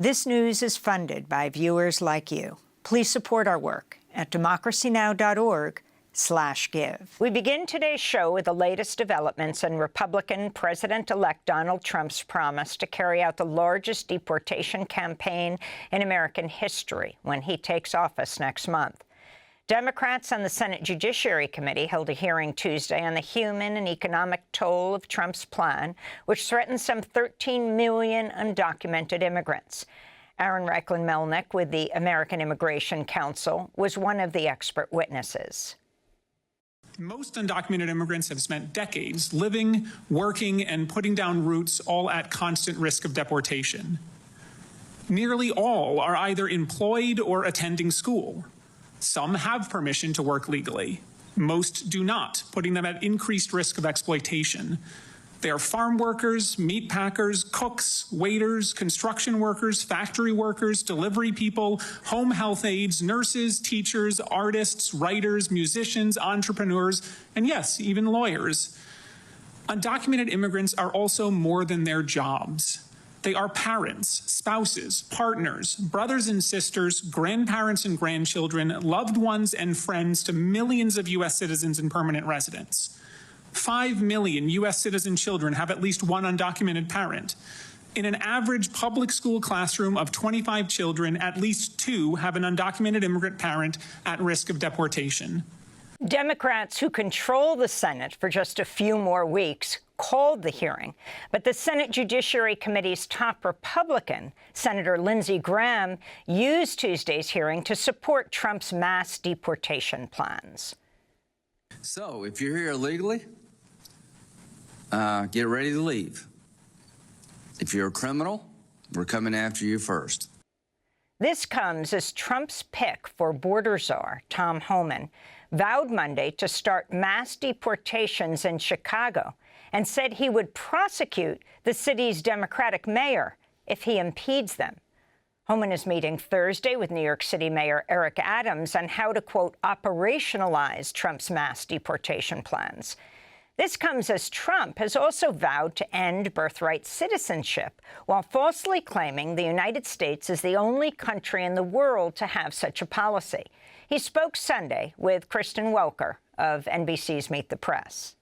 This news is funded by viewers like you. Please support our work at democracynow.org/give. We begin today's show with the latest developments in Republican President-elect Donald Trump's promise to carry out the largest deportation campaign in American history when he takes office next month. Democrats on the Senate Judiciary Committee held a hearing Tuesday on the human and economic toll of Trump's plan, which threatens some 13 million undocumented immigrants. Aaron Reichlin-Melnick with the American Immigration Council was one of the expert witnesses. Most undocumented immigrants have spent decades living, working, and putting down roots, all at constant risk of deportation. Nearly all are either employed or attending school. Some have permission to work legally. Most do not, putting them at increased risk of exploitation. They are farm workers, meat packers, cooks, waiters, construction workers, factory workers, delivery people, home health aides, nurses, teachers, artists, writers, musicians, entrepreneurs, and yes, even lawyers. Undocumented immigrants are also more than their jobs. They are parents, spouses, partners, brothers and sisters, grandparents and grandchildren, loved ones and friends to millions of U.S. citizens and permanent residents. 5 million U.S. citizen children have at least one undocumented parent. In an average public school classroom of 25 children, at least 2 have an undocumented immigrant parent at risk of deportation. Democrats who control the Senate for just a few more weeks called the hearing, but the Senate Judiciary Committee's top Republican, Senator Lindsey Graham, used Tuesday's hearing to support Trump's mass deportation plans. So, if you're here illegally, get ready to leave. If you're a criminal, we're coming after you first. This comes as Trump's pick for border czar, Tom Homan, vowed Monday to start mass deportations in Chicago and said he would prosecute the city's Democratic mayor if he impedes them. Homan is meeting Thursday with New York City Mayor Eric Adams on how to, quote, operationalize Trump's mass deportation plans. This comes as Trump has also vowed to end birthright citizenship, while falsely claiming the United States is the only country in the world to have such a policy. He spoke Sunday with Kristen Welker of NBC's Meet the Press.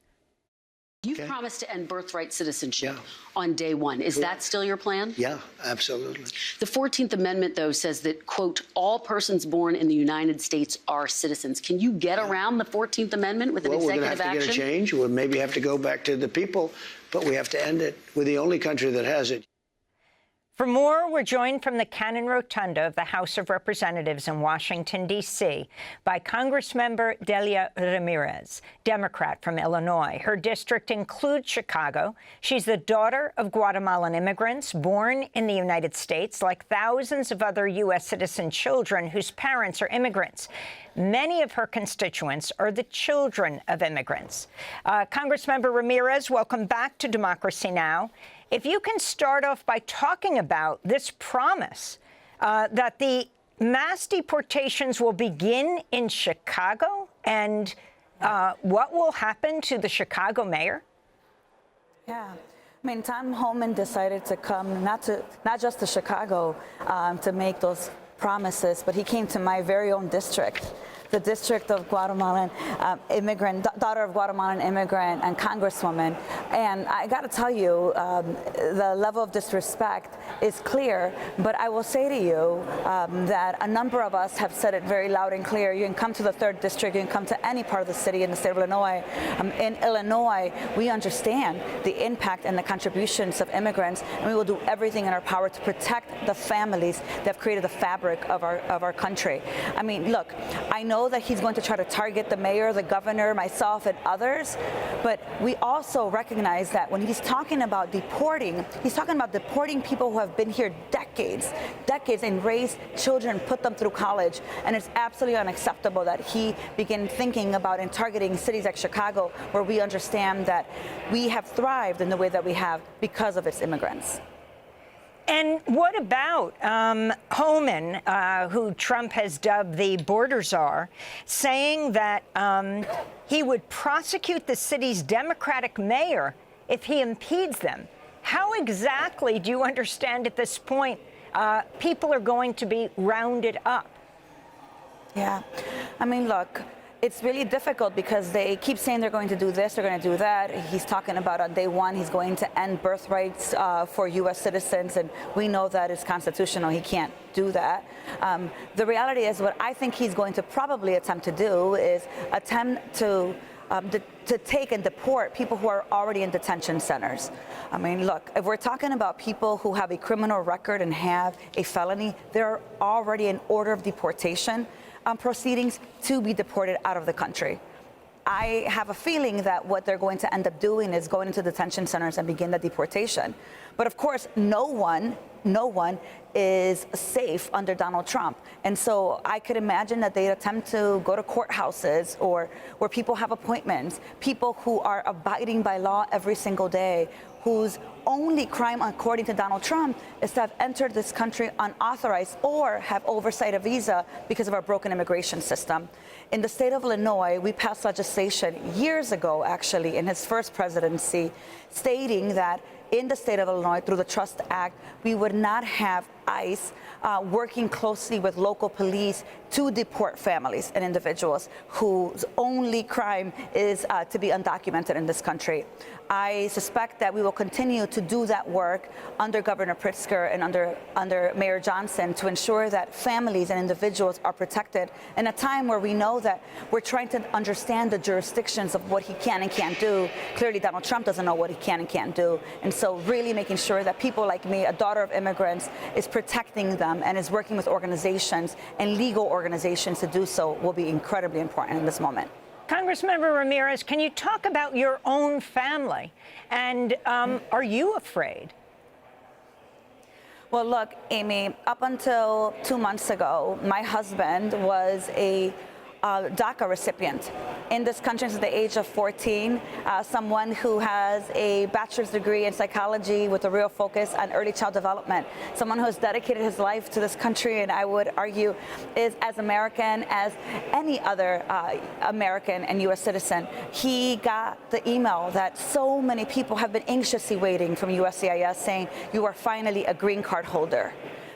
You've promised to end birthright citizenship on day one. Is that still your plan? Yeah, absolutely. The 14th Amendment, though, says that, quote, all persons born in the United States are citizens. Can you get around the 14th Amendment with an executive action? We're going to have to get a change. We'll maybe have to go back to the people, but we have to end it. We're the only country that has it. For more, we're joined from the Cannon Rotunda of the House of Representatives in Washington, D.C., by Congressmember Delia Ramirez, Democrat from Illinois. Her district includes Chicago. She's the daughter of Guatemalan immigrants born in the United States, like thousands of other U.S. citizen children whose parents are immigrants. Many of her constituents are the children of immigrants. Congressmember Ramirez, welcome back to Democracy Now! If you can start off by talking about this promise that the mass deportations will begin in Chicago and what will happen to the Chicago mayor? Yeah. I mean, Tom Homan decided to come not just to Chicago to make those promises, but he came to my very own district, the district of Guatemalan immigrant, daughter of Guatemalan immigrant and congresswoman. And I got to tell you, the level of disrespect is clear. But I will say to you that a number of us have said it very loud and clear. You can come to the 3rd district, you can come to any part of the city in the state of Illinois. In Illinois, we understand the impact and the contributions of immigrants, and we will do everything in our power to protect the families that have created the fabric of our country. I mean, look, I know that he's going to try to target the mayor, the governor, myself, and others, but we also recognize that when he's talking about deporting, he's talking about deporting people who have been here decades, and raised children, put them through college, and it's absolutely unacceptable that he begin thinking about and targeting cities like Chicago, where we understand that we have thrived in the way that we have because of its immigrants. And what about Homan, who Trump has dubbed the border czar, saying that he would prosecute the city's Democratic mayor if he impedes them? How exactly do you understand at this point people are going to be rounded up. Yeah. I mean, look, it's really difficult because they keep saying they're going to do this, they're going to do that. He's talking about on day one, he's going to end birthrights for U.S. citizens, and we know that it's constitutional. He can't do that. The reality is what I think he's going to probably attempt to do is attempt to take and deport people who are already in detention centers. I mean, look, if we're talking about people who have a criminal record and have a felony, they're already in order of deportation proceedings to be deported out of the country. I have a feeling that what they're going to end up doing is going into detention centers and begin the deportation. But of course, no one is safe under Donald Trump. And so I could imagine that they attempt to go to courthouses or where people have appointments, people who are abiding by law every single day, whose only crime, according to Donald Trump, is to have entered this country unauthorized or have oversight a visa because of our broken immigration system. In the state of Illinois, we passed legislation years ago, actually, in his first presidency, stating that in the state of Illinois, through the Trust Act, we would not have ICE working closely with local police to deport families and individuals whose only crime is to be undocumented in this country. I suspect that we will continue to do that work under Governor Pritzker and under Mayor Johnson to ensure that families and individuals are protected in a time where we know that we're trying to understand the jurisdictions of what he can and can't do. Clearly, Donald Trump doesn't know what he can and can't do. And so really making sure that people like me, a daughter of immigrants, is protecting them and is working with organizations and legal organizations to do so will be incredibly important in this moment. Congressmember Ramirez, can you talk about your own family? And are you afraid? Well, look, Amy, up until 2 months ago, my husband was a DACA recipient in this country since the age of 14, someone who has a bachelor's degree in psychology with a real focus on early child development, someone who has dedicated his life to this country and I would argue is as American as any other American and U.S. citizen. He got the email that so many people have been anxiously waiting from USCIS saying, you are finally a green card holder.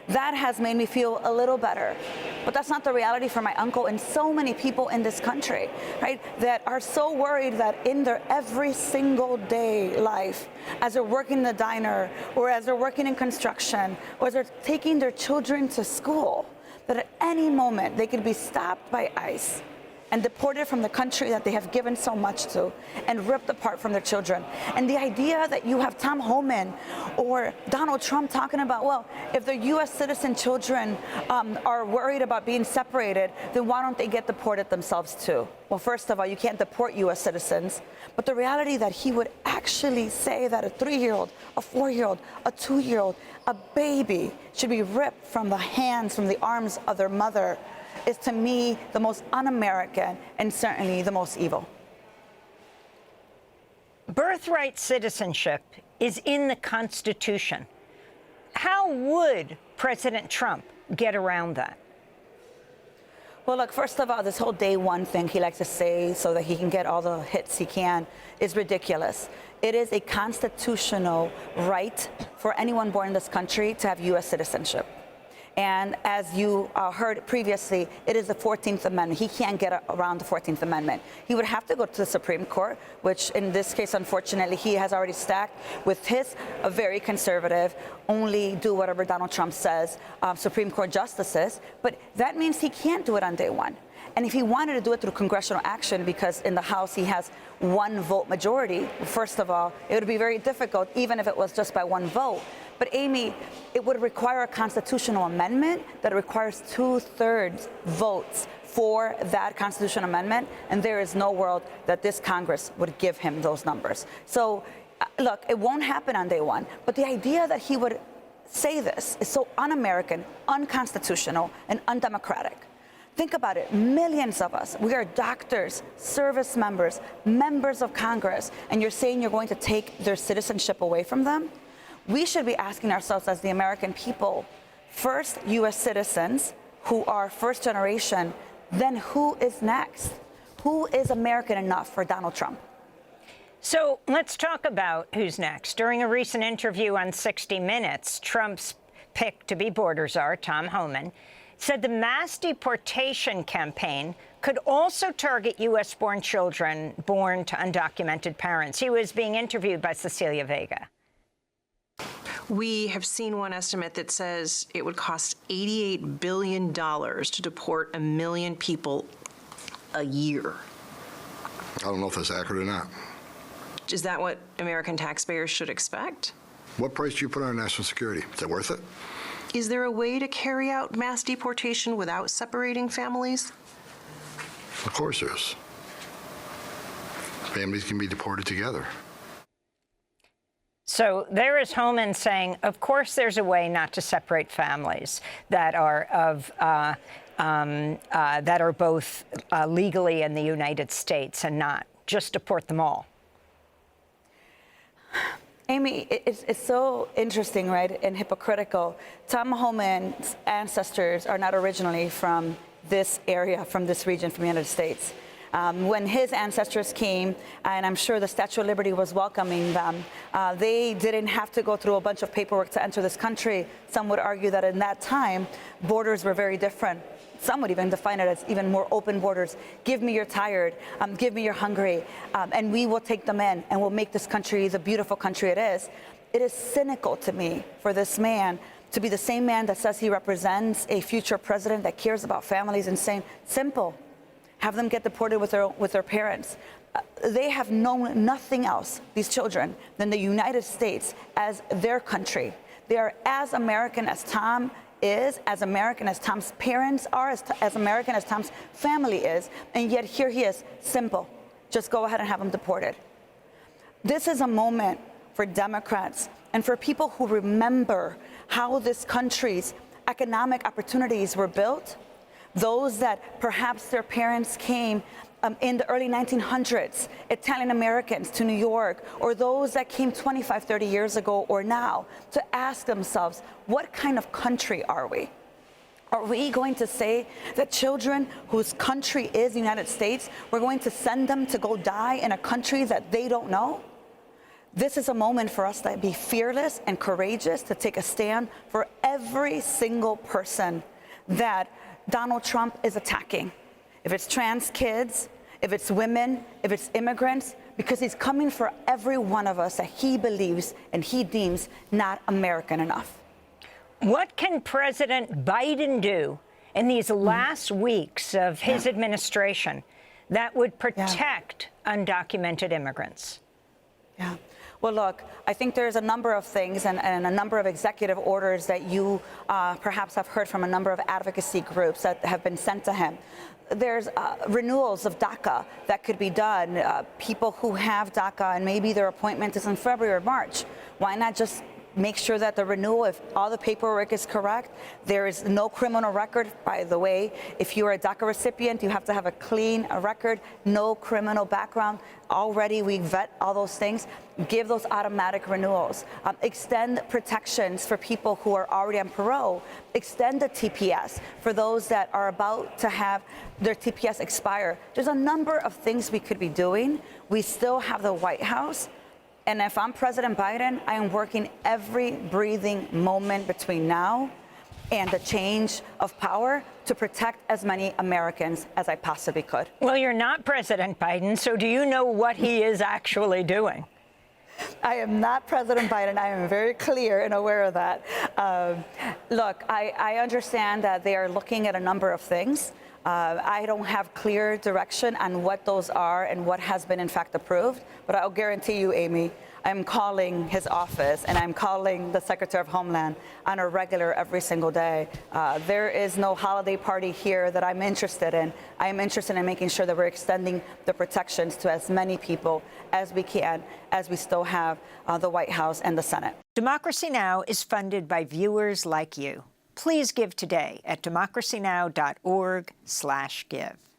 That has made me feel a little better. But that's not the reality for my uncle and so many people in this country, right, that are so worried that in their every single day life, as they're working in the diner or as they're working in construction or as they're taking their children to school, that at any moment they could be stopped by ICE and deported from the country that they have given so much to and ripped apart from their children. And the idea that you have Tom Homan or Donald Trump talking about, well, if their U.S. citizen children are worried about being separated, then why don't they get deported themselves too? Well, first of all, you can't deport U.S. citizens. But the reality that he would actually say that a 3-year-old, a 4-year-old, a 2-year-old, a baby should be ripped from the hands, from the arms of their mother is to me the most un-American and certainly the most evil. Birthright citizenship is in the Constitution. How would President Trump get around that? Well, look, first of all, this whole day one thing he likes to say so that he can get all the hits he can is ridiculous. It is a constitutional right for anyone born in this country to have U.S. citizenship. And as you heard previously, it is the 14th Amendment. He can't get around the 14th Amendment. He would have to go to the Supreme Court, which in this case, unfortunately, he has already stacked with his very conservative, only do whatever Donald Trump says, Supreme Court justices. But that means he can't do it on day one. And if he wanted to do it through congressional action, because in the House he has 1 vote majority, first of all, it would be very difficult, even if it was just by 1 vote. But Amy, it would require a constitutional amendment that requires 2/3 votes for that constitutional amendment, and there is no world that this Congress would give him those numbers. So, look, it won't happen on day one, but the idea that he would say this is so un-American, unconstitutional, and undemocratic. Think about it. Millions of us, we are doctors, service members, members of Congress, and you're saying you're going to take their citizenship away from them? We should be asking ourselves as the American people, first U.S. citizens who are first generation, then who is next? Who is American enough for Donald Trump? So let's talk about who's next. During a recent interview on 60 Minutes, Trump's picked to be border czar, Tom Homan, said the mass deportation campaign could also target U.S.-born children born to undocumented parents. He was being interviewed by Cecilia Vega. We have seen one estimate that says it would cost $88 billion to deport 1 million people a year. I don't know if that's accurate or not. Is that what American taxpayers should expect? What price do you put on national security? Is it worth it? Is there a way to carry out mass deportation without separating families? Of course there is. Families can be deported together. So there is Homan saying, of course, there's a way not to separate families that are both legally in the United States and not just deport them all. Amy, it's so interesting, right, and hypocritical. Tom Homan's ancestors are not originally from this area, from this region, from the United States. When his ancestors came, and I'm sure the Statue of Liberty was welcoming them, they didn't have to go through a bunch of paperwork to enter this country. Some would argue that in that time, borders were very different. Some would even define it as even more open borders. Give me your tired, give me your hungry, and we will take them in, and we'll make this country the beautiful country it is. It is cynical to me for this man to be the same man that says he represents a future president that cares about families and saying, simple, have them get deported with their parents. They have known nothing else, these children, than the United States as their country. They are as American as Tom is, as American as Tom's parents are, as American as Tom's family is, and yet here he is, simple, just go ahead and have them deported. This is a moment for Democrats and for people who remember how this country's economic opportunities were built, those that perhaps their parents came in the early 1900s, Italian Americans to New York, or those that came 25, 30 years ago or now, to ask themselves, what kind of country are we? Are we going to say that children whose country is the United States, we're going to send them to go die in a country that they don't know? This is a moment for us to be fearless and courageous, to take a stand for every single person that Donald Trump is attacking. If it's trans kids, if it's women, if it's immigrants, because he's coming for every one of us that he believes and he deems not American enough. What can President Biden do in these last weeks of his administration that would protect undocumented immigrants? Yeah. Well, look, I think there's a number of things and a number of executive orders that you perhaps have heard from a number of advocacy groups that have been sent to him. There's renewals of DACA that could be done. People who have DACA and maybe their appointment is in February or March, why not just make sure that the renewal, if all the paperwork is correct, there is no criminal record. By the way, if you are a DACA recipient, you have to have a clean record, no criminal background. Already we vet all those things. Give those automatic renewals. Extend protections for people who are already on parole. Extend the TPS for those that are about to have their TPS expire. There's a number of things we could be doing. We still have the White House. And if I'm President Biden, I am working every breathing moment between now and the change of power to protect as many Americans as I possibly could. Well, you're not President Biden, so do you know what he is actually doing? I am not President Biden. I am very clear and aware of that. Look, I understand that they are looking at a number of things. I don't have clear direction on what those are and what has been in fact approved, but I'll guarantee you, Amy, I'm calling his office and I'm calling the Secretary of Homeland on a regular every single day. There is no holiday party here that I'm interested in. I am interested in making sure that we're extending the protections to as many people as we can, as we still have the White House and the Senate. Democracy Now! Is funded by viewers like you. Please give today at democracynow.org/give.